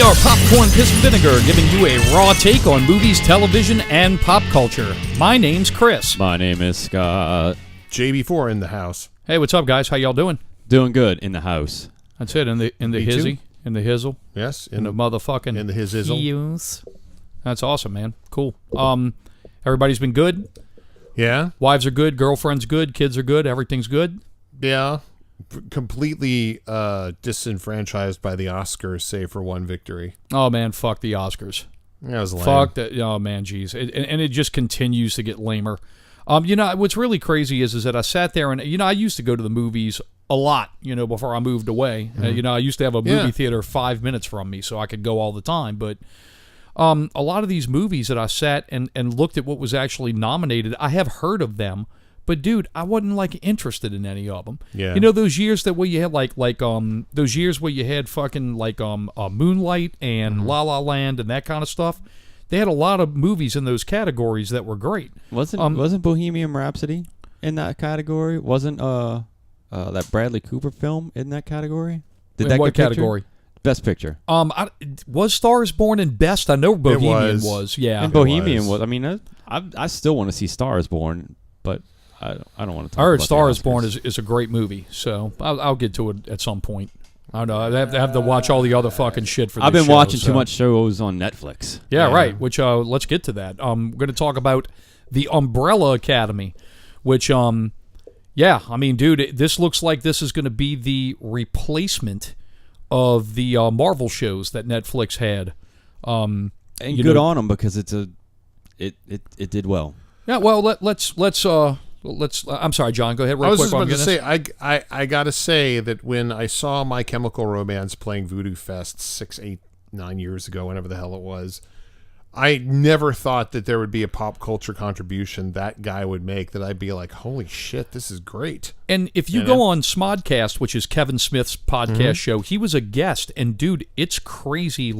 are Popcorn Piss and Vinegar, giving you a raw take on movies, television, and pop culture. My name's Chris. My name is Scott. JB4 in the house. Hey, what's up, guys? How y'all doing? Doing good in the house. That's it. In the Me hizzy, too. in the hizzle, Yes. in the motherfucking in the hizzle. heels. That's awesome, man. Cool. Everybody's been good. Yeah. Wives are good. Girlfriends good. Kids are good. Everything's good. Yeah. Completely disenfranchised by the Oscars, save for one victory. Oh man, fuck the Oscars. That was lame. Fuck that. Oh man, geez, and it just continues to get lamer. You know what's really crazy is that I sat there and I used to go to the movies a lot. Before I moved away. I used to have a movie theater 5 minutes from me, so I could go all the time. But a lot of these movies that I sat and looked at what was actually nominated, I have heard of them. But dude, I wasn't interested in any of them. Yeah. Those years that where you had those years where you had fucking Moonlight and La La Land and that kind of stuff. They had a lot of movies in those categories that were great. Wasn't Bohemian Rhapsody in that category? Wasn't that Bradley Cooper film in that category? In what category? Best Picture. Was Stars Born in Best? I know Bohemian was. Yeah. And Bohemian was. I mean, I still want to see Stars Born, but I don't want to talk. I heard about Star is the Born Oscars. is a great movie, so I'll get to it at some point. I don't know. I have to watch all the other fucking shit for this I've been show, watching so. too much shows on Netflix. Yeah, right. Which let's get to that. We're going to talk about the Umbrella Academy, which dude, this looks like this is going to be the replacement of the Marvel shows that Netflix had. And good on them because it did well. Yeah, well, let's. I'm sorry, John. Go ahead. Real I was quick just about to this. say, I gotta say that when I saw My Chemical Romance playing Voodoo Fest 6, 8, 9 years ago, whenever the hell it was, I never thought that there would be a pop culture contribution that guy would make that I'd be like, holy shit, this is great. And if you go on Smodcast, which is Kevin Smith's podcast show, he was a guest, and dude, it's crazy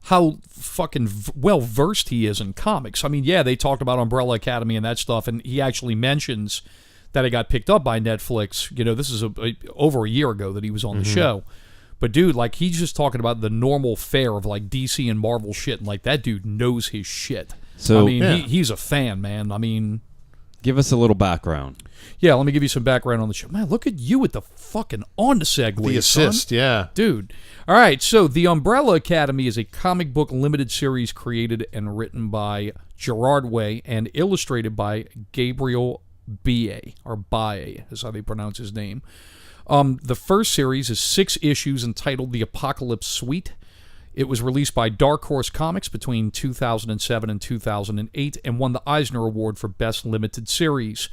how fucking well versed he is in comics. I mean, yeah, they talked about Umbrella Academy and that stuff, and he actually mentions that it got picked up by Netflix. This is over a year ago that he was on the show. But dude, he's just talking about the normal fare of DC and Marvel shit, and that dude knows his shit. So I mean, he's a fan, man. I mean, give us a little background. Yeah, let me give you some background on the show. Man, look at you with the fucking on the segue, The assist, son. yeah. Dude. All right, so The Umbrella Academy is a comic book limited series created and written by Gerard Way and illustrated by Gabriel Bae, or Bae is how they pronounce his name. The first series is 6 issues entitled The Apocalypse Suite. It was released by Dark Horse Comics between 2007 and 2008 and won the Eisner Award for Best Limited Series.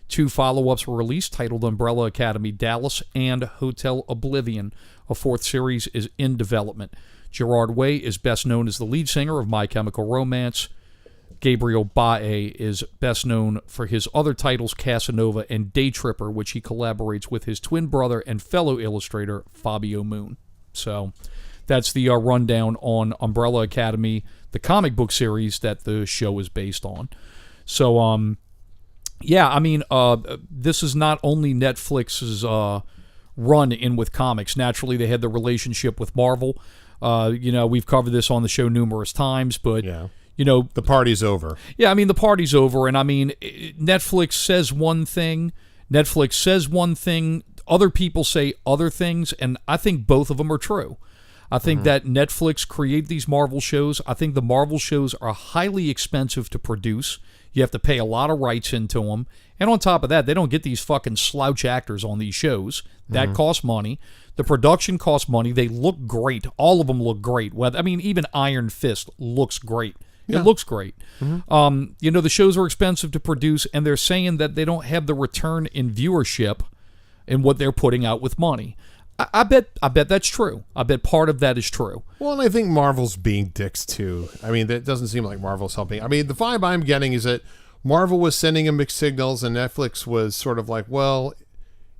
2 follow-ups were released titled Umbrella Academy Dallas and Hotel Oblivion. A 4th series is in development. Gerard Way is best known as the lead singer of My Chemical Romance. Gabriel Bae is best known for his other titles, Casanova and Day Tripper, which he collaborates with his twin brother and fellow illustrator, Fabio Moon. So that's the rundown on Umbrella Academy, the comic book series that the show is based on. So, yeah, I mean, this is not only Netflix's run in with comics. Naturally, they had the relationship with Marvel. We've covered this on the show numerous times, but... Yeah. The party's over. Yeah, I mean, the party's over, and I mean, Netflix says one thing, other people say other things, and I think both of them are true. I think that Netflix create these Marvel shows. I think the Marvel shows are highly expensive to produce. You have to pay a lot of rights into them, and on top of that, they don't get these fucking slouch actors on these shows. That costs money. The production costs money. They look great. All of them look great. Even Iron Fist looks great. It looks great. The shows are expensive to produce, and they're saying that they don't have the return in viewership in what they're putting out with money. I bet that's true. I bet part of that is true. Well, and I think Marvel's being dicks too. I mean, that doesn't seem like Marvel's helping. I mean, the vibe I'm getting is that Marvel was sending them mixed signals, and Netflix was sort of like, well,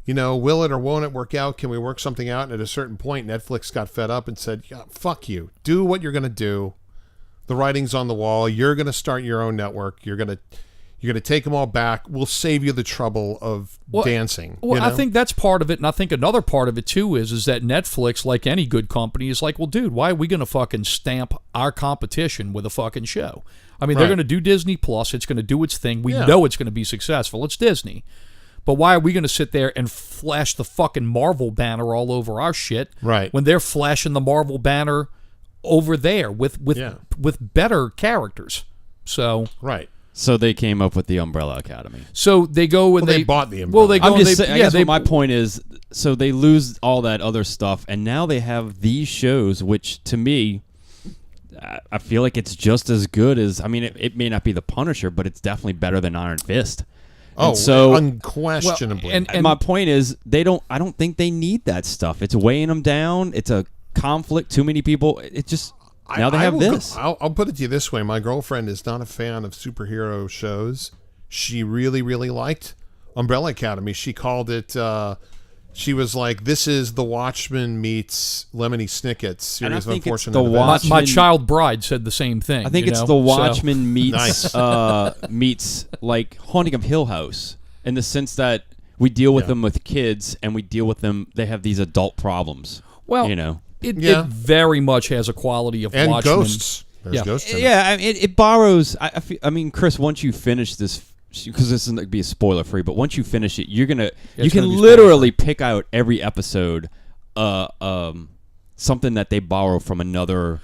will it or won't it work out? Can we work something out? And at a certain point, Netflix got fed up and said, yeah, fuck you. Do what you're going to do. The writing's on the wall. You're going to start your own network. You're going to, You're going to take them all back. We'll save you the trouble of dancing. Well, you know? I think that's part of it, and I think another part of it too is that Netflix, like any good company, is like, well, dude, why are we going to fucking stamp our competition with a fucking show? I mean, they're going to do Disney Plus. It's going to do its thing. We know it's going to be successful. It's Disney. But why are we going to sit there and flash the fucking Marvel banner all over our shit when they're flashing the Marvel banner over there with better characters? So So they came up with the Umbrella Academy. So they go and they bought the Umbrella. Well, they go. I'm just saying, I guess what my point is, so they lose all that other stuff, and now they have these shows, which to me, I feel like it's just as good as. I mean, it may not be The Punisher, but it's definitely better than Iron Fist. Oh, so unquestionably. And my point is, I don't think they need that stuff. It's weighing them down. It's a conflict. Too many people. It just now they have this. I'll put it to you this way: my girlfriend is not a fan of superhero shows. She really, really liked Umbrella Academy. She called it. She was like, "This is The Watchmen meets Lemony Snicket's Series of Unfortunate Events." My child bride said the same thing. I think it's The Watchmen meets meets like Haunting of Hill House, in the sense that we deal with them with kids, and we deal with them. They have these adult problems. Well, it very much has a quality of and Watchmen. ghosts. There's ghosts in it. Yeah, I mean, it borrows. I mean, Chris, once you finish this. Because this isn't going to be a spoiler free, but once you finish it, you can literally pick out every episode, something that they borrow from another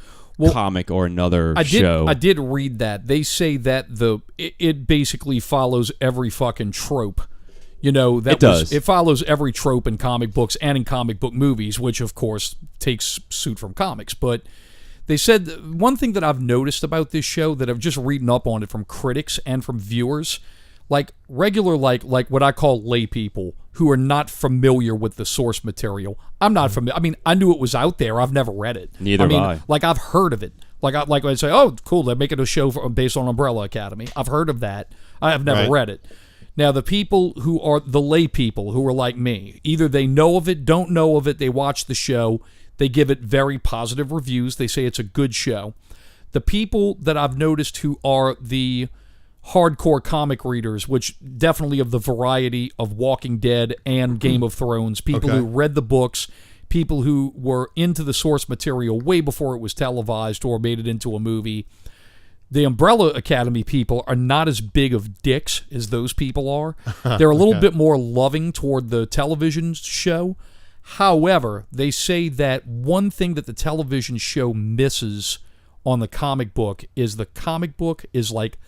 comic or another show. I did read that. They say that it basically follows every fucking trope. You know, it does. It follows every trope in comic books and in comic book movies, which of course takes suit from comics. But they said one thing that I've noticed about this show that I've just reading up on it from critics and from viewers. Like regular, like what I call lay people who are not familiar with the source material. I'm not familiar. I mean, I knew it was out there. I've never read it. Neither have I. Like I've heard of it. Like I'd say, oh, cool. They're making a show based on Umbrella Academy. I've heard of that. I have never read it. Now, the people who are the lay people who are like me, either they know of it, don't know of it. They watch the show. They give it very positive reviews. They say it's a good show. The people that I've noticed who are the hardcore comic readers, which definitely of the variety of Walking Dead and Game of Thrones, people who read the books, people who were into the source material way before it was televised or made it into a movie. The Umbrella Academy people are not as big of dicks as those people are. They're a little bit more loving toward the television show. However, they say that one thing that the television show misses on the comic book is the comic book is like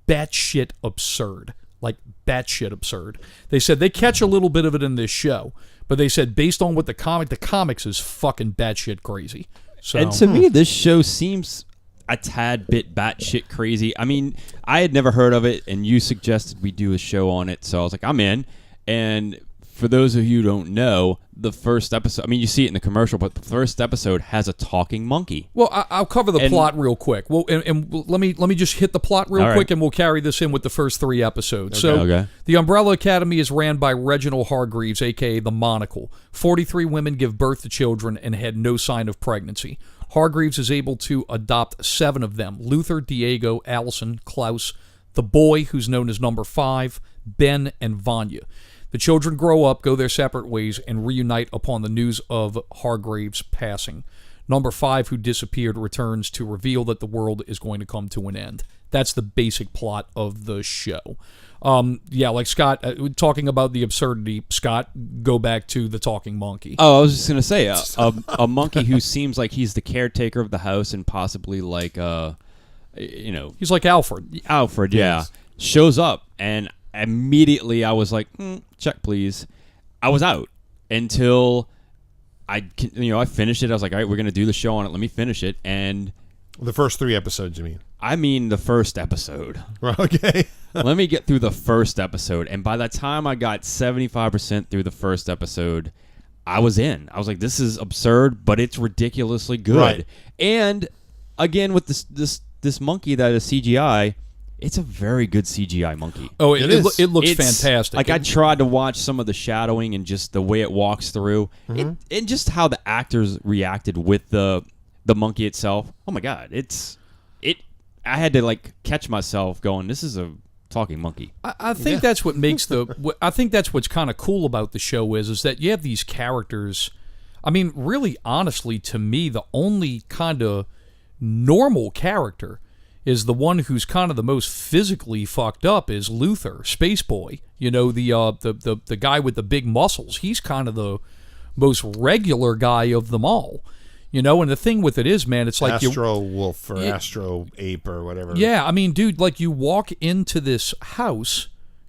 batshit absurd. Like batshit absurd. They said they catch a little bit of it in this show, but they said based on what the comics is fucking batshit crazy. So, and to me, this show seems a tad bit batshit crazy. I mean, I had never heard of it, and you suggested we do a show on it, so I was like, I'm in. And for those of you who don't know, the first episode, I mean, you see it in the commercial, but the first episode has a talking monkey. Well, I'll cover the plot real quick. Well, and let me just hit the plot real quick, and we'll carry this in with the first 3 episodes. The Umbrella Academy is ran by Reginald Hargreaves, a.k.a. the Monocle. 43 women give birth to children and had no sign of pregnancy. Hargreaves is able to adopt 7 of them: Luther, Diego, Allison, Klaus, the boy, who's known as Number 5, Ben, and Vanya. The children grow up, go their separate ways, and reunite upon the news of Hargreaves' passing. Number 5, who disappeared, returns to reveal that the world is going to come to an end. That's the basic plot of the show. Like Scott, talking about the absurdity, Scott, go back to the talking monkey. Oh, I was just going to say, a monkey who seems like he's the caretaker of the house and possibly like, he's like Alfred. Alfred, yeah. Shows up, and immediately I was like, check please. I was out until I finished it. I was like, all right, we're going to do the show on it. Let me finish it. And the first 3 episodes, you mean? I mean the first episode. Okay. Let me get through the first episode. And by the time I got 75% through the first episode, I was in. I was like, this is absurd, but it's ridiculously good. Right. And again, with this monkey that is CGI, it's a very good CGI monkey. Oh, it looks fantastic. Like I tried to watch some of the shadowing and just the way it walks through, and just how the actors reacted with the monkey itself. Oh my God, I had to like catch myself going, this is a talking monkey. I think that's what makes I think that's what's kind of cool about the show is that you have these characters. I mean, really, honestly, to me, the only kind of normal character is the one who's kind of the most physically fucked up is Luther, Space Boy. You know, the guy with the big muscles. He's kind of the most regular guy of them all. You know, and the thing with it is, man, it's like Astro Wolf or Astro Ape or whatever. Yeah, I mean, dude, like you walk into this house,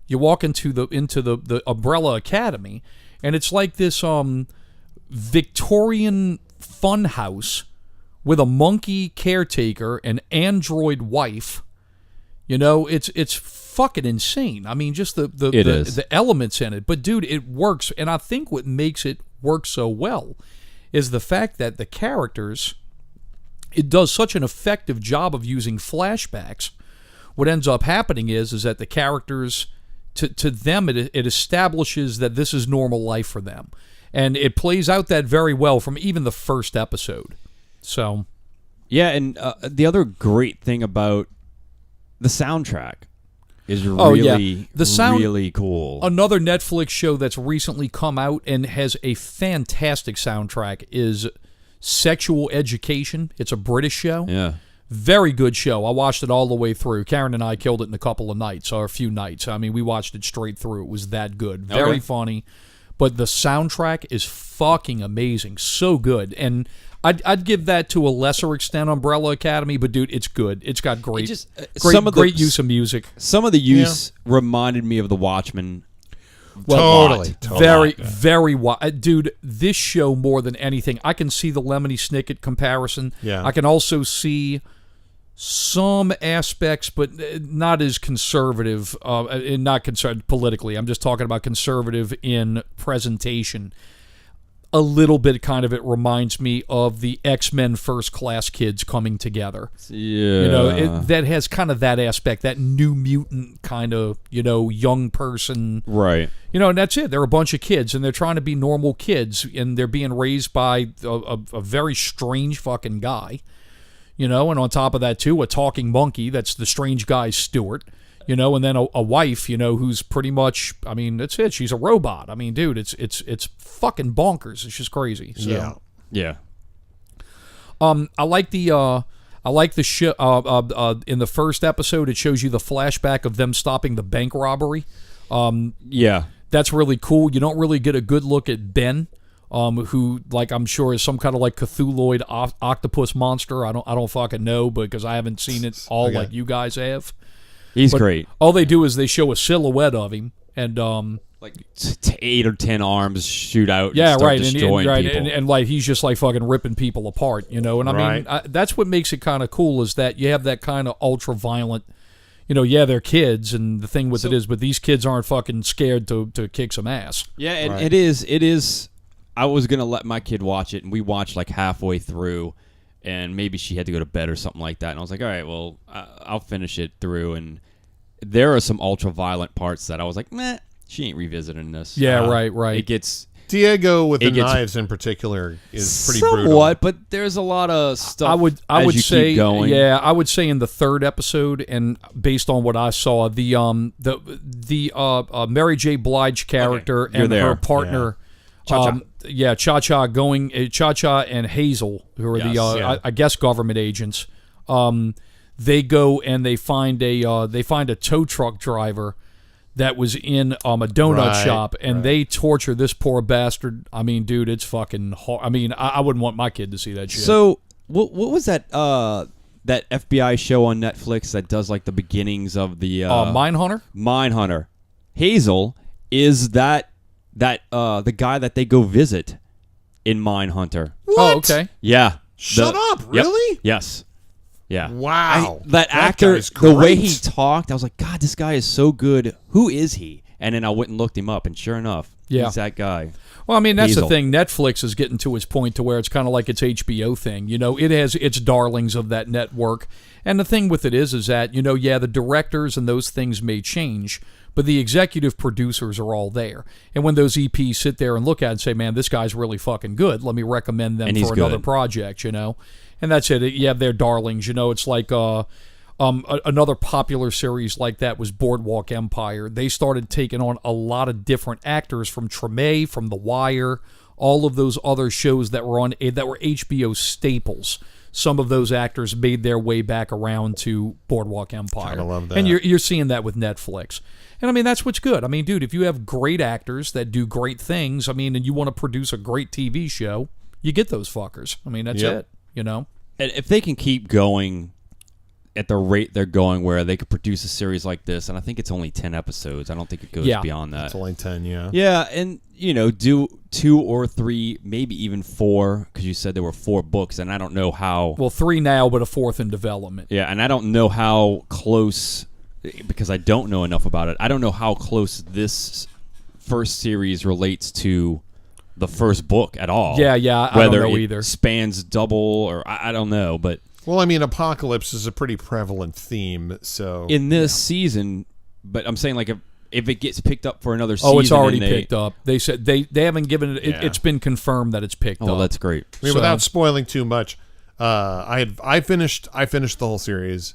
you walk into the Umbrella Academy, and it's like this Victorian fun house with a monkey caretaker, an android wife. You know, it's fucking insane. I mean, just the elements in it. But dude, it works, and I think what makes it work so well is the fact that the characters, it does such an effective job of using flashbacks. What ends up happening is that the characters, to them, it establishes that this is normal life for them. And it plays out that very well from even the first episode. So, yeah, and the other great thing about the soundtrack is really, really cool. Another Netflix show that's recently come out and has a fantastic soundtrack is Sexual Education. It's a British show. Yeah. Very good show. I watched it all the way through. Karen and I killed it in a couple of nights, or a few nights. I mean, we watched it straight through. It was that good. Very funny. But the soundtrack is fucking amazing. So good. And I'd give that to a lesser extent Umbrella Academy, but dude, it's good. It's got great use of music. Some of the use reminded me of The Watchmen. Totally. Very dude, this show more than anything, I can see the Lemony Snicket comparison. Yeah. I can also see some aspects, but not as conservative, and not conservative politically. I'm just talking about conservative in presentation. A little bit, kind of, it reminds me of the X-Men First Class kids coming together. Yeah. You know, that has kind of that aspect, that New Mutant kind of, you know, young person. Right. You know, and that's it. They're a bunch of kids, and they're trying to be normal kids, and they're being raised by a very strange fucking guy. You know, and on top of that, too, a talking monkey that's the strange guy's Stewart. You know, and then a wife, you know, who's pretty much, I mean, that's it. She's a robot. I mean, dude, it's fucking bonkers. It's just crazy. So. Yeah. I like the show. In the first episode, it shows you the flashback of them stopping the bank robbery. Yeah. That's really cool. You don't really get a good look at Ben, who, like, I'm sure is some kind of like Cthulhuoid octopus monster. I don't fucking know, because I haven't seen it all like you guys have. He's great. All they do is they show a silhouette of him, and like 8 or 10 arms shoot out. Yeah, and start right, destroying people. and like he's just like fucking ripping people apart, you know. And I mean, that's what makes it kind of cool is that you have that kind of ultra violent. You know, yeah, they're kids, and the thing with it is, but these kids aren't fucking scared to kick some ass. Yeah, and it is. I was gonna let my kid watch it, and we watched like halfway through. And maybe she had to go to bed or something like that. And I was like, all right, well, I'll finish it through. And there are some ultra-violent parts that I was like, meh, she ain't revisiting this. Yeah, right. It gets... Diego with the knives in particular is pretty brutal. Somewhat, but there's a lot of stuff I would say, keep going. Yeah, I would say in the third episode, and based on what I saw, the Mary J. Blige character and her partner... Cha-Cha. Cha-Cha and Hazel, who are I guess government agents. They go and they find a tow truck driver that was in a donut shop, and they torture this poor bastard. I mean, dude, it's fucking hard. I mean, I wouldn't want my kid to see that shit. So, what was that that FBI show on Netflix that does like the beginnings of the Mindhunter? Mindhunter. Hazel is the guy that they go visit in Mindhunter. What? Oh, okay. Yeah. Shut up. Really? Yep. Yes. Yeah. Wow. That actor, the way he talked, I was like, God, this guy is so good. Who is he? And then I went and looked him up, and sure enough, he's that guy. Well, I mean, that's Hazel. the thing. Netflix is getting to its point to where it's kind of like its HBO thing. You know, it has its darlings of that network. And the thing with it is that, you know, yeah, the directors and those things may change, but the executive producers are all there. And when those EPs sit there and look at it and say, man, this guy's really fucking good, let me recommend them for another project, you know? And that's it. You have their darlings, you know? It's like Another popular series like that was Boardwalk Empire. They started taking on a lot of different actors from Treme, from The Wire, all of those other shows that were HBO staples. Some of those actors made their way back around to Boardwalk Empire. I love that. And you're seeing that with Netflix. And I mean, that's what's good. I mean, dude, if you have great actors that do great things, I mean, and you want to produce a great TV show, you get those fuckers. I mean, that's it, you know? And if they can keep going at the rate they're going, where they could produce a series like this, and I think it's only 10 episodes. I don't think it goes beyond that. It's only 10, yeah. Yeah, and, do 2 or 3, maybe even 4, because you said there were 4 books, and I don't know how... Well, 3 now, but a 4th in development. Yeah, and I don't know how close, because I don't know enough about it, I don't know how close this first series relates to the first book at all. Yeah, I don't know either. Whether it spans double, or I don't know, but... Well, I mean, apocalypse is a pretty prevalent theme, so... In this season, but I'm saying, like, if it gets picked up for another season... Oh, it's already picked up. They said they haven't given it... Yeah. It's been confirmed that it's picked up. Oh, that's great. I mean, without spoiling too much, I finished the whole series,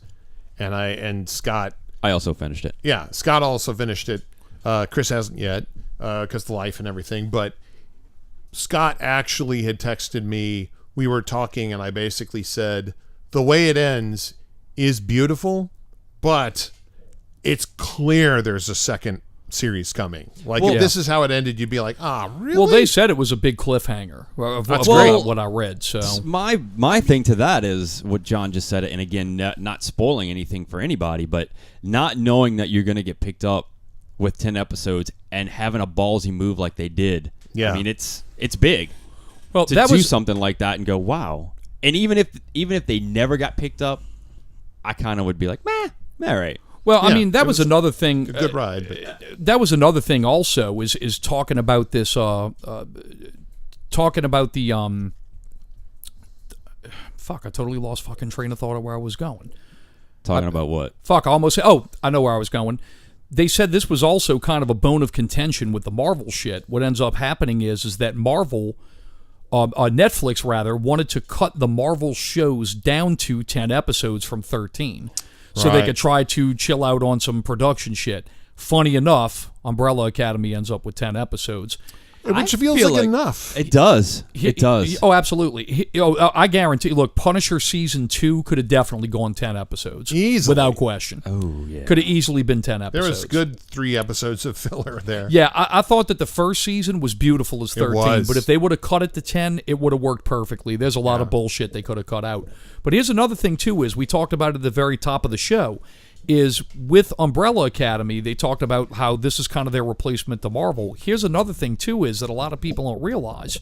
and Scott... I also finished it. Yeah, Scott also finished it. Chris hasn't yet, because of life and everything, but Scott actually had texted me. We were talking, and I basically said... The way it ends is beautiful, but it's clear there's a second series coming. Like, if this is how it ended, you'd be like, really? Well, they said it was a big cliffhanger. That's great. What I read. So my thing to that is what John just said, and again, not spoiling anything for anybody, but not knowing that you're going to get picked up with 10 episodes and having a ballsy move like they did. Yeah. I mean, it's big. Well, to that do was something like that and go, wow. And even if they never got picked up, I kind of would be like, meh, all right. Well, Yeah, I mean, that was another thing. a good ride. But That was another thing. Also, is talking about this. Talking about the Fuck! I totally lost fucking train of thought of where I was going. Talking about what? Fuck! I almost. Oh, I know where I was going. They said this was also kind of a bone of contention with the Marvel shit. What ends up happening is that Marvel. Netflix rather wanted to cut the Marvel shows down to 10 episodes from 13 so they could try to chill out on some production shit. Funny enough, Umbrella Academy ends up with 10 episodes. which feels feel like enough. It does. It does. Oh, absolutely. I guarantee. Look, Punisher season 2 could have definitely gone 10 episodes, Easily. without question. Oh yeah. Could have easily been 10 episodes. There was good 3 episodes of filler there. Yeah, I thought that the first season was beautiful as 13, was. but if they would have cut it to 10, it would have worked perfectly. There's a lot of bullshit they could have cut out. But here's another thing, too, is we talked about it at the very top of the show, is with Umbrella Academy, they talked about how this is kind of their replacement to Marvel. Here's another thing, too, is that a lot of people don't realize.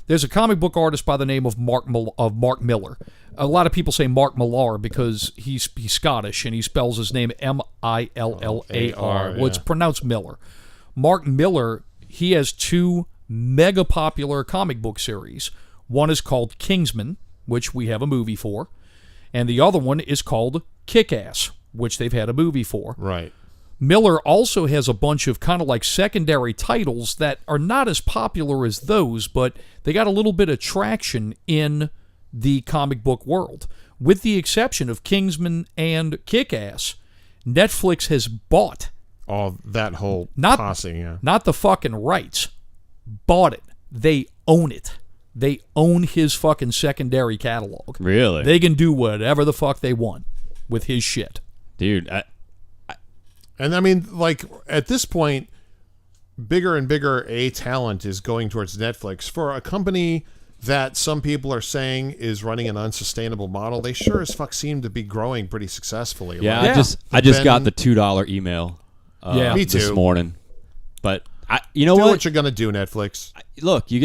There's a comic book artist by the name of Mark Miller. A lot of people say Mark Millar because he's Scottish, and he spells his name Millar. Well, it's pronounced Miller. Mark Miller, he has 2 mega popular comic book series. One is called Kingsman, which we have a movie for, and the other one is called Kick-Ass, which they've had a movie for. Right. Miller also has a bunch of kind of like secondary titles that are not as popular as those, but they got a little bit of traction in the comic book world. With the exception of Kingsman and Kick-Ass, Netflix has bought All that whole Not- posse, yeah. not the fucking rights, bought it. They own it. They own his fucking secondary catalog. Really? They can do whatever the fuck they want with his shit. Dude, And I mean, like, at this point, bigger and bigger talent is going towards Netflix. For a company that some people are saying is running an unsustainable model, they sure as fuck seem to be growing pretty successfully. yeah, Like, I just Ben- got the $2 email Me this too. morning. But you know do what? what you're gonna do, Netflix. Look, you're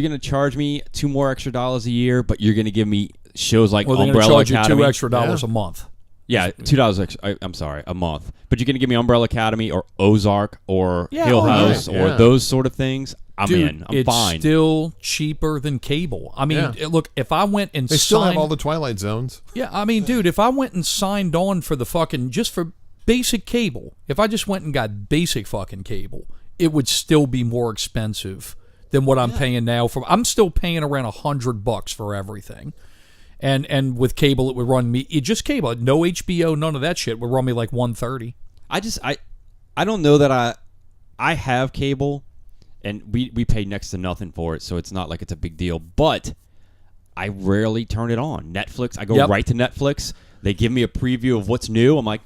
gonna charge me $2 more extra a year, but you're gonna give me shows like Well, they're going to Umbrella charge you Academy. $2 extra Yeah. a month. Yeah, $2 extra. I'm sorry, a month. But you're gonna give me Umbrella Academy or Ozark or Yeah, Hill oh, House yeah. or Yeah. those sort of things. I'm Dude, in. I'm it's fine. still cheaper than cable. I mean, Yeah. look, if I went and They still signed, have all the Twilight Zones. yeah, I mean, dude, if I went and signed on for the fucking just for basic cable, if I just went and got basic fucking cable, it would still be more expensive than what I'm paying now. I'm still paying around $100 for everything. And with cable, it would run me just cable, no HBO, none of that shit. Would run me like 130. I don't know that I have cable, and we pay next to nothing for it, so it's not like it's a big deal. But I rarely turn it on. Netflix, I go right to Netflix. They give me a preview of what's new. I'm like,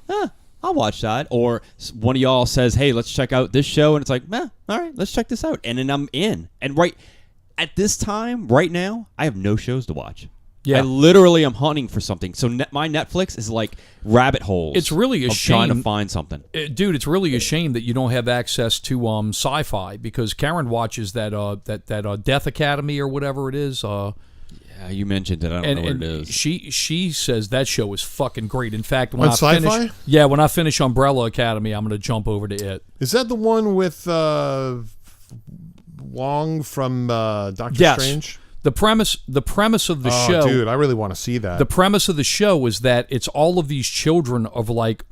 I'll watch that. Or one of y'all says, hey, let's check out this show, and it's like, all right, let's check this out. And then I'm in. And right at this time, right now, I have no shows to watch. Yeah. I literally am hunting for something. So my Netflix is like rabbit holes. It's really a shame trying to find something. Dude, it's really a shame that you don't have access to sci-fi, because Karen watches that Death Academy or whatever it is. Yeah, you mentioned it. I don't know what it is. She says that show is fucking great. In fact, when On I Sci-Fi? finish, when I finish Umbrella Academy, I'm going to jump over to it. Is that the one with Wong from Doctor Strange? The premise of the show, dude, I really want to see that. The premise of the show is that it's all of these children of like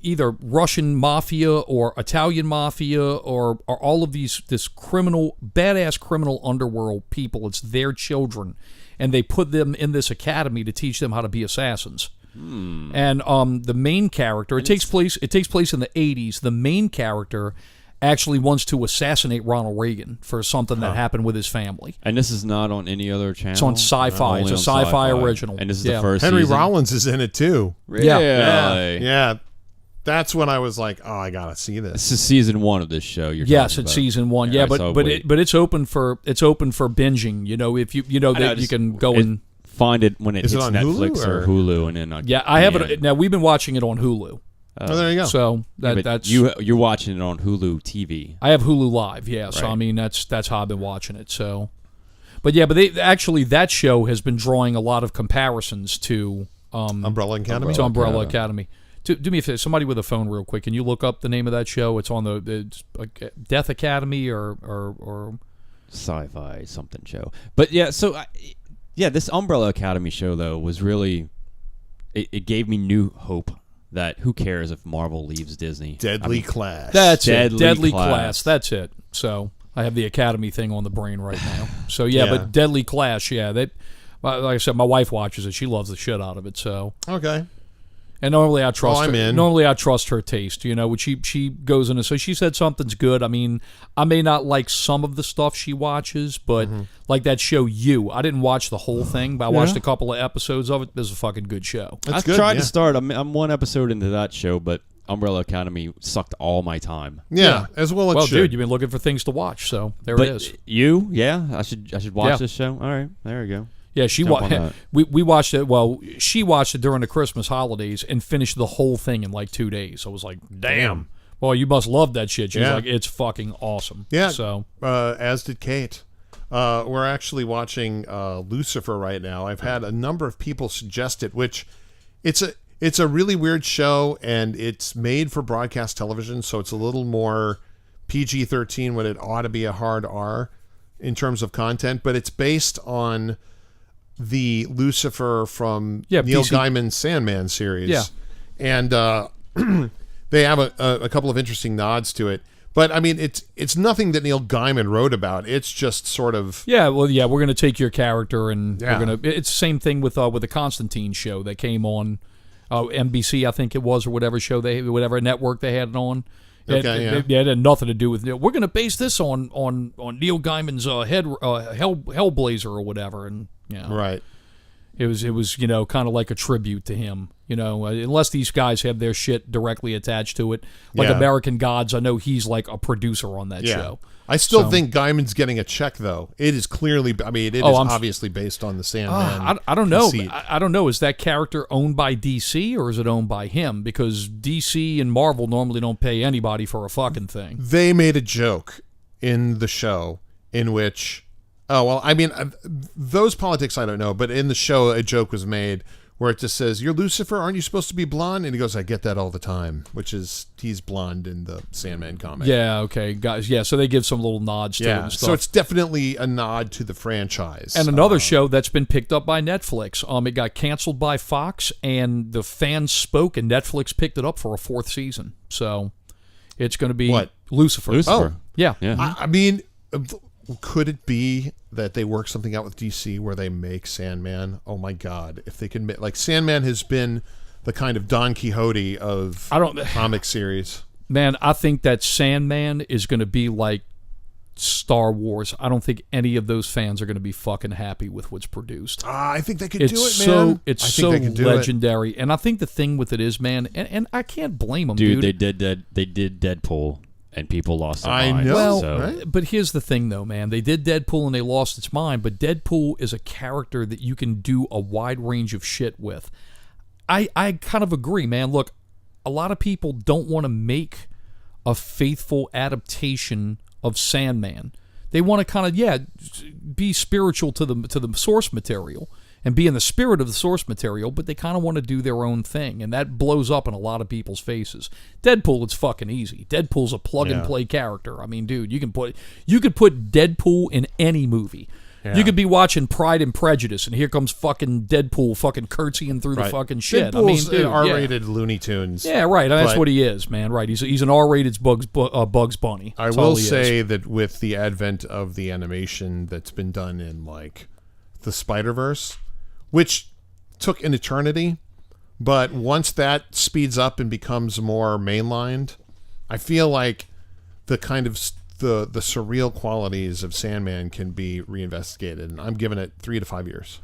either Russian mafia or Italian mafia or all of this badass criminal underworld people. It's their children, and they put them in this academy to teach them how to be assassins. And the main character, it takes place in the 80s. The main character actually wants to assassinate Ronald Reagan for something that happened with his family. And this is not on any other channel? It's on Sci-Fi. It's a Sci-Fi original. And this is the first Henry season? Rollins is in it too. Really? Yeah. That's when I was like, oh, I gotta see this. This is season 1 of this show. Yes, it's season 1. Yeah, but it's open for binging. You know, if you you can go and find it when it hits on Netflix Hulu or Hulu, and then I have it now. We've been watching it on Hulu. Oh, there you go. So but that's you're watching it on Hulu TV. I have Hulu Live, So I mean that's how I've been watching it. So, but that show has been drawing a lot of comparisons to Umbrella Academy. To Umbrella Academy. Do me a favor, somebody with a phone, real quick. Can you look up the name of that show? It's on it's Death Academy or Sci-Fi something show. But yeah, so this Umbrella Academy show though was really it gave me new hope. That who cares if Marvel leaves Disney? Deadly Class. That's it. Deadly Class. That's it. So I have the Academy thing on the brain right now. So but Deadly Class. Yeah, like I said, my wife watches it. She loves the shit out of it. So okay. And normally I trust her. in. Normally I trust her taste. You know, when she goes in and so she said something's good. I mean, I may not like some of the stuff she watches, but like that show You, I didn't watch the whole thing, but I watched a couple of episodes of it. It was a fucking good show. That's I tried to start. I'm one episode into that show, but Umbrella Academy sucked all my time. Yeah, as well it should. Dude, you've been looking for things to watch, so there it is. You, I should watch this show. All right, there we go. Yeah, we watched it. Well, she watched it during the Christmas holidays and finished the whole thing in like 2 days. I was like, damn. Well, you must love that shit. She's like, it's fucking awesome. Yeah. So, as did Kate. We're actually watching Lucifer right now. I've had a number of people suggest it, which it's a really weird show, and it's made for broadcast television, so it's a little more PG-13 when it ought to be a hard R in terms of content, but it's based on the Lucifer from Neil Gaiman's Sandman series. Yeah. And they have a couple of interesting nods to it. But I mean, it's nothing that Neil Gaiman wrote about. It's just sort of we're going to take your character and we're going to. It's the same thing with the Constantine show that came on NBC, I think it was, or whatever network they had it on. It had nothing to do with. We're going to base this on Neil Gaiman's Hellblazer or whatever, and right. It was kind of like a tribute to him. Unless these guys have their shit directly attached to it, like American Gods. I know he's like a producer on that show. I still think Gaiman's getting a check, though. It is clearly. I mean, it is obviously based on the Sandman. I don't know. I don't know. Is that character owned by DC or is it owned by him? Because DC and Marvel normally don't pay anybody for a fucking thing. They made a joke in the show in which, those politics I don't know, but in the show a joke was made where it just says, "You're Lucifer, aren't you supposed to be blonde?" And he goes, "I get that all the time," which is he's blonde in the Sandman comic. Yeah, okay, guys. Yeah, so they give some little nods to it and stuff. So it's definitely a nod to the franchise. And another show that's been picked up by Netflix. It got canceled by Fox, and the fans spoke, and Netflix picked it up for a 4th season. So it's going to be what? Lucifer. Oh, yeah. I mean, could it be that they work something out with DC where they make Sandman? Oh my God! If they can make, like, Sandman has been the kind of Don Quixote of comic series. Man, I think that Sandman is going to be like Star Wars. I don't think any of those fans are going to be fucking happy with what's produced. I think they could do it, man. It's so legendary. And I think the thing with it is, man, and I can't blame them, dude. They did Deadpool, and people lost their I minds. know. Well, so. right? but here's the thing, though, man. They did Deadpool and they lost its mind, but Deadpool is a character that you can do a wide range of shit with. I kind of agree, man. Look, a lot of people don't want to make a faithful adaptation of Sandman. They want to kind of, be spiritual to the source material and be in the spirit of the source material, but they kind of want to do their own thing, and that blows up in a lot of people's faces. Deadpool, it's fucking easy. Deadpool's a plug-and-play character. I mean, dude, you could put Deadpool in any movie. Yeah. You could be watching Pride and Prejudice, and here comes fucking Deadpool fucking curtsying through the fucking shit. Deadpool's I mean, dude, R-rated Looney Tunes. Yeah, right. That's what he is, man. Right. He's an R-rated Bugs Bunny. I will say that with the advent of the animation that's been done in, like, the Spider-Verse, which took an eternity, but once that speeds up and becomes more mainlined, I feel like the kind of the surreal qualities of Sandman can be reinvestigated, and I'm giving it 3 to 5 years.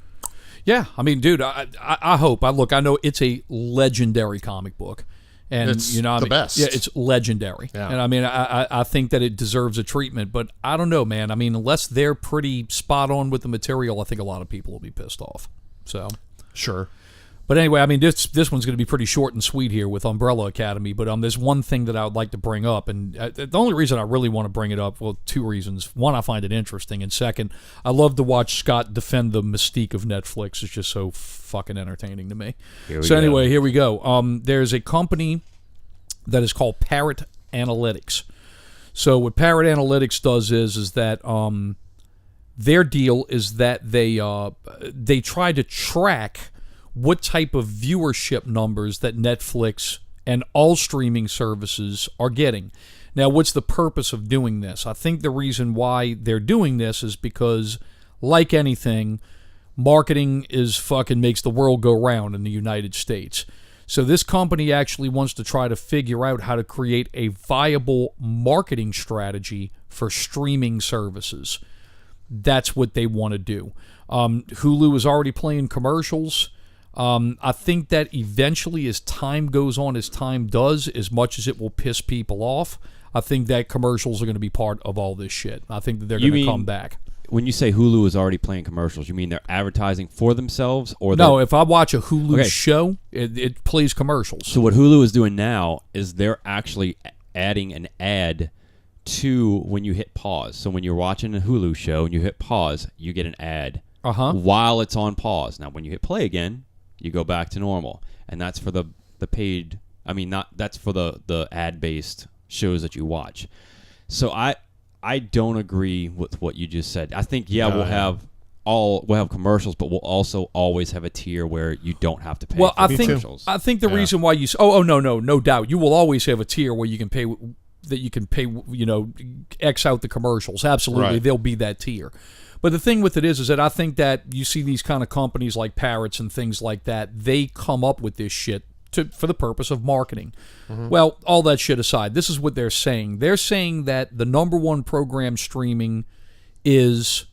Yeah, I mean, dude, I hope. I know it's a legendary comic book, and It's you know, the best. Yeah, it's legendary, Yeah. and I mean, I think that it deserves a treatment, but I don't know, man. I mean, unless they're pretty spot on with the material, I think a lot of people will be pissed off. So Sure. But anyway, I mean, this one's going to be pretty short and sweet here with Umbrella Academy. But there's one thing that I would like to bring up, and the only reason I really want to bring it up, well, 2 reasons. One, I find it interesting, and second, I love to watch Scott defend the mystique of Netflix. It's just so fucking entertaining to me. Anyway, here we go. There's a company that is called Parrot Analytics. So what Parrot Analytics does is that their deal is that they try to track what type of viewership numbers that Netflix and all streaming services are getting. Now, what's the purpose of doing this? I think the reason why they're doing this is because, like anything, marketing is fucking makes the world go round in the United States. So this company actually wants to try to figure out how to create a viable marketing strategy for streaming services. That's what they want to do. Hulu is already playing commercials. I think that eventually, as time goes on, as time does, as much as it will piss people off, I think that commercials are going to be part of all this shit. I think that they're going to come back. When you say Hulu is already playing commercials, you mean they're advertising for themselves? Or no, if I watch a Hulu show, it plays commercials. So what Hulu is doing now is they're actually adding an ad to when you hit pause. So when you're watching a Hulu show and you hit pause, you get an ad while it's on pause. Now, when you hit play again, you go back to normal, and that's for the paid. I mean, that's for the ad-based shows that you watch. So I don't agree with what you just said. I think we'll have commercials, but we'll also always have a tier where you don't have to pay. Well, for commercials. I think the reason why you no doubt you will always have a tier where you can pay X out the commercials. Absolutely, there'll be that tier. But the thing with it is that I think that you see these kind of companies like Parrots and things like that, they come up with this shit for the purpose of marketing. Mm-hmm. Well, all that shit aside, this is what they're saying. They're saying that the number one program streaming is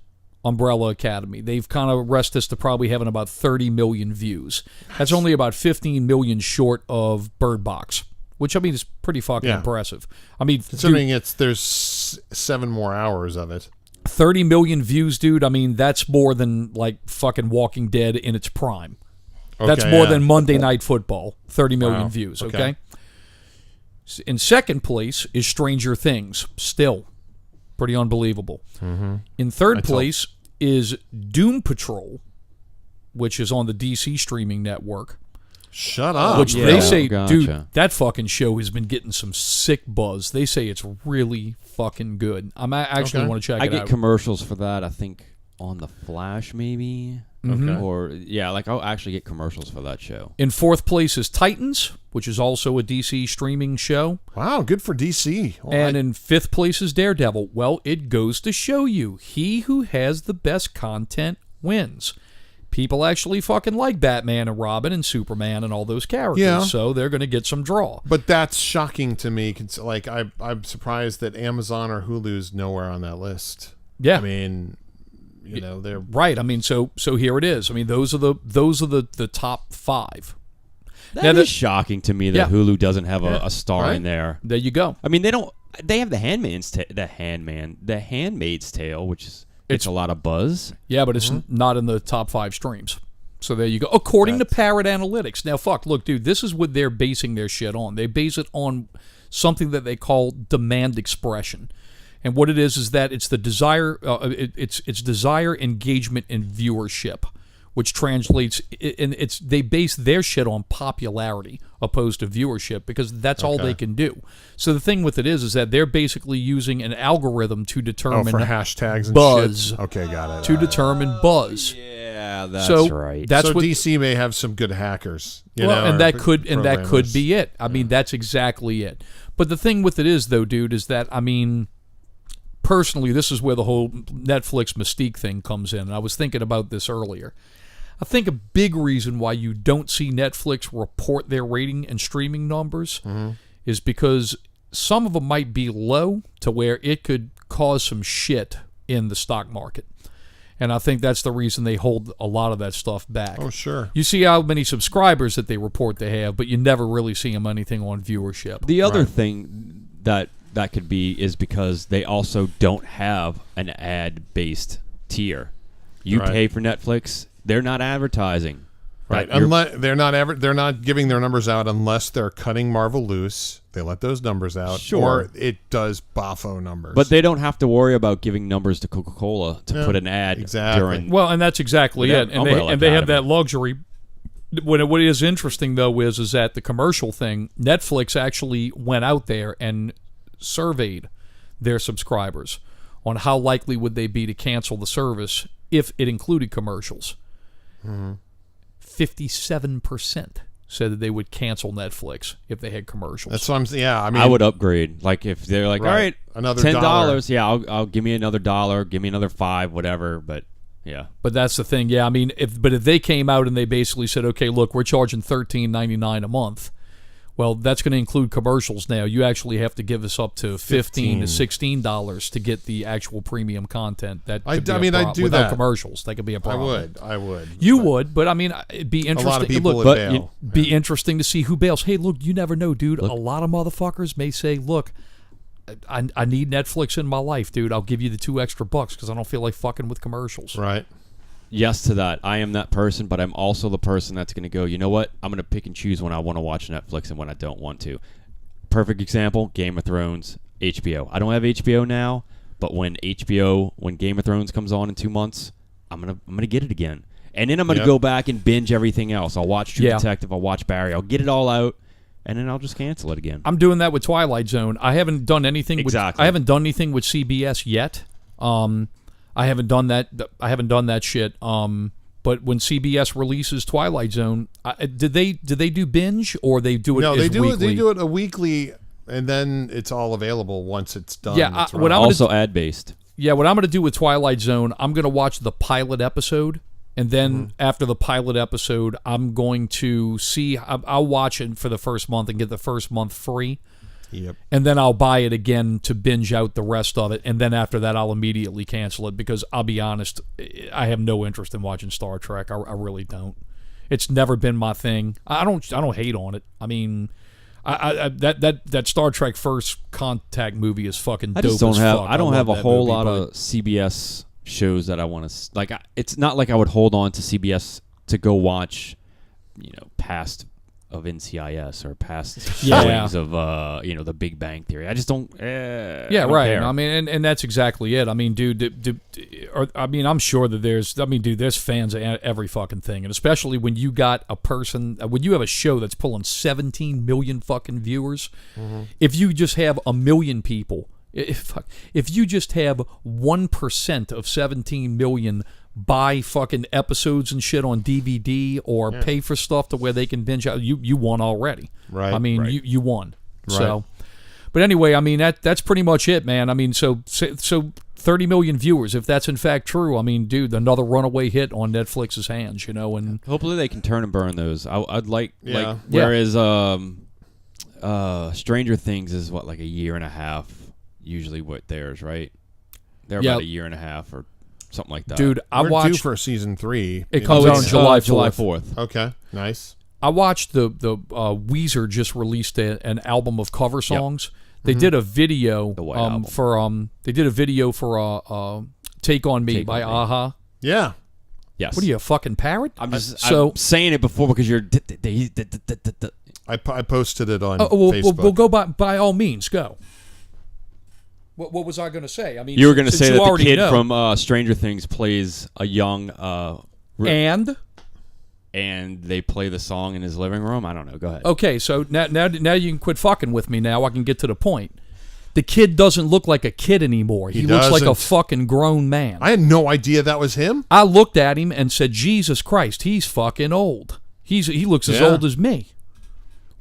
Umbrella Academy. They've kind of rested us to probably having about 30 million views. That's only about 15 million short of Bird Box, which I mean is pretty fucking impressive. I mean, considering there's 7 more hours of it. 30 million views, dude. I mean, that's more than like fucking Walking Dead in its prime. That's more than Monday Night Football. 30 million views, okay? In second place is Stranger Things. Still pretty unbelievable. Mm-hmm. In third place is Doom Patrol, which is on the DC streaming network. Shut up. Which they say, dude, that fucking show has been getting some sick buzz. They say it's really fucking good. I actually want to check it out. I get commercials for that, I think, on The Flash, maybe. Okay. Or like I'll actually get commercials for that show. In fourth place is Titans, which is also a DC streaming show. Wow, good for DC. Well, And in fifth place is Daredevil. Well, it goes to show you, he who has the best content wins. People actually fucking like Batman and Robin and Superman and all those characters, Yeah. so they're going to get some draw. but that's shocking to me. Like I'm surprised that Amazon or Hulu's nowhere on that list. Yeah. I mean, they're Right. I mean, so here it is. I mean, those are the top five. That is shocking to me that Yeah. Hulu doesn't have a star Right. in there. There you go. I mean, they don't. They have the Handmaid's Tale, which is it's a lot of buzz. Yeah, but it's not in the top 5 streams. So there you go. According to Parrot Analytics. Now, look, dude, this is what they're basing their shit on. They base it on something that they call demand expression. And what it is that it's the desire, it's desire, engagement, and viewership, which translates, and they base their shit on popularity opposed to viewership because that's all they can do. So the thing with it is that they're basically using an algorithm to determine for hashtags and buzz. shit. Okay, got it. To determine buzz. Yeah, that's So right. That's so what DC may have some good hackers. and that could programmers. be it. I mean, that's exactly it. But the thing with it is, though, dude, is that I mean, personally, this is where the whole Netflix mystique thing comes in. And I was thinking about this earlier. I think a big reason why you don't see Netflix report their rating and streaming numbers is because some of them might be low to where it could cause some shit in the stock market. And I think that's the reason they hold a lot of that stuff back. Oh, sure. You see how many subscribers that they report they have, but you never really see them anything on viewership. The other thing that could be is because they also don't have an ad-based tier. You pay for Netflix, they're not advertising. Right. Unless they're not giving their numbers out unless they're cutting Marvel loose. They let those numbers out. Sure. Or it does Bafo numbers. But they don't have to worry about giving numbers to Coca-Cola to put an ad during. Well, and that's exactly it. And they have that luxury. What is interesting, though, is that the commercial thing, Netflix actually went out there and surveyed their subscribers on how likely would they be to cancel the service if it included commercials. 57% said that they would cancel Netflix if they had commercials. That's what I'm saying. Yeah, I mean, I would upgrade. Like if they're like, all right, another $10. Yeah, I'll give me another $1, give me another $5, whatever. But yeah, But that's the thing. Yeah, I mean, if they came out and they basically said, okay, look, we're charging $13.99 a month. Well, that's going to include commercials now. You actually have to give us up to $15 to $16 to get the actual premium content. I'd do without that. commercials. That could be a problem. I would. You would, but I mean, it'd be interesting. A lot of people look, would bail. be interesting to see who bails. Hey, look, you never know, dude. A lot of motherfuckers may say, look, I need Netflix in my life, dude. I'll give you the $2 extra because I don't feel like fucking with commercials. Right. yes to that. I am that person, but I'm also the person that's going to go, you know what? I'm going to pick and choose when I want to watch Netflix and when I don't want to. Perfect example, Game of Thrones, HBO. I don't have HBO now, but when Game of Thrones comes on in 2 months, I'm gonna get it again. And then I'm going to go back and binge everything else. I'll watch True Detective, I'll watch Barry, I'll get it all out, and then I'll just cancel it again. I'm doing that with Twilight Zone. I haven't done anything Exactly. I haven't done anything with CBS yet. I haven't done that shit. But when CBS releases Twilight Zone, did they do binge or they do it? No, they do weekly? it. They do it a weekly, and then it's all available once it's done. Yeah, It's what I'm Also ad-based. Yeah, what I'm going to do with Twilight Zone, I'm going to watch the pilot episode, and then after the pilot episode, I'm going to see. I'll watch it for the first month and get the first month free. Yep. And then I'll buy it again to binge out the rest of it, and then after that, I'll immediately cancel it because I'll be honest, I have no interest in watching Star Trek. I really don't. It's never been my thing. I don't hate on it. I mean, that Star Trek First Contact movie is fucking dope as fuck. I don't have a love that whole movie, lot but- of CBS shows that I want to like. It's not like I would hold on to CBS to go watch, past of NCIS or past showings of The Big Bang Theory. I just don't. I don't right. care. I mean, and that's exactly it. I mean, dude, I'm sure that there's fans of every fucking thing, and especially when you got a person, when you have a show that's pulling 17 million fucking viewers. If you just have a million people, if you just have 1% of 17 million buy fucking episodes and shit on DVD or pay for stuff to where they can binge out. You won already. Right. I mean, Right. you won. Right. So, but anyway, I mean that's pretty much it, man. I mean, so 30 million viewers, if that's in fact true. I mean, dude, another runaway hit on Netflix's hands, and Hopefully they can turn and burn those. I'd like Yeah. whereas Stranger Things is what, like a year and a half usually what theirs, right? They're Yeah. about a year and a half or something like that. dude, I We're due watched. for season 3. It in comes May. out on July 4th. 4th. Okay, nice. I watched the Weezer just released an album of cover songs. They did a video The White Album. for they did a video for Take on Me Take by on Me. Aha. Yeah. Yes. What are you, a fucking parrot? I'm just so I'm saying it before because you're. I posted it on we'll Facebook. go by all means go. What was I going to say? I mean, You were going to since say you that the already kid know. from Stranger Things plays a young and they play the song in his living room. I don't know. Go ahead. okay, so now you can quit fucking with me. Now I can get to the point. The kid doesn't look like a kid anymore. He looks like a doesn't. fucking grown man. I had no idea that was him. I looked at him and said, Jesus Christ, he's fucking old. He looks as Yeah. old as me.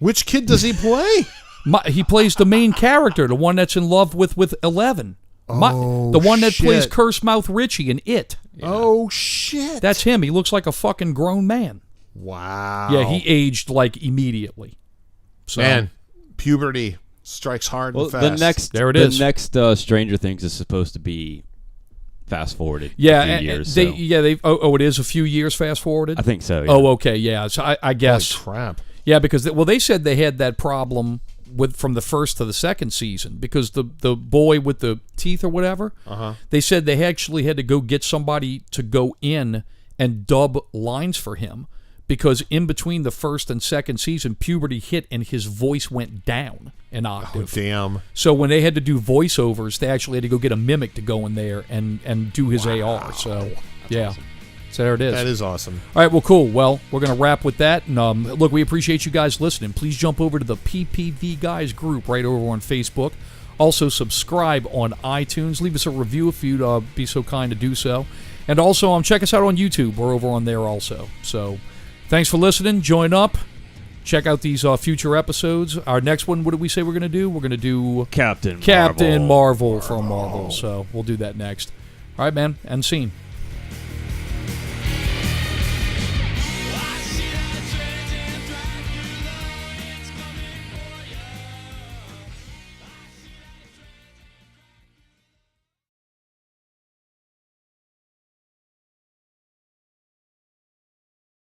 Which kid does he play? He plays the main character, the one that's in love with 11. The one that plays shit. Curse Mouth Richie in It. Oh, shit. That's him. He looks like a fucking grown man. Wow. Yeah, he aged like immediately. So, Man, puberty strikes hard Well, and fast. There it the is. next Stranger Things is supposed to be fast forwarded. Yeah, a few and years. they so. they it is a few years fast forwarded. I think so. Yeah. Oh, okay, yeah. So I Holy guess crap. yeah, because they said they had that problem from the first to the second season because the boy with the teeth or whatever. They said they actually had to go get somebody to go in and dub lines for him because in between the first and second season, puberty hit and his voice went down an Oh, octave. damn. So when they had to do voiceovers, they actually had to go get a mimic to go in there and do his AR. So yeah. So there it is. That is awesome. All right, well, cool. Well, we're going to wrap with that. And look, we appreciate you guys listening. Please jump over to the PPV Guys group right over on Facebook. Also, subscribe on iTunes. Leave us a review if you'd be so kind to do so. And also, check us out on YouTube. We're over on there also. So thanks for listening. Join up. Check out these future episodes. Our next one, what did we say we're going to do? We're going to do Captain Marvel from Marvel. So we'll do that next. All right, man. End scene.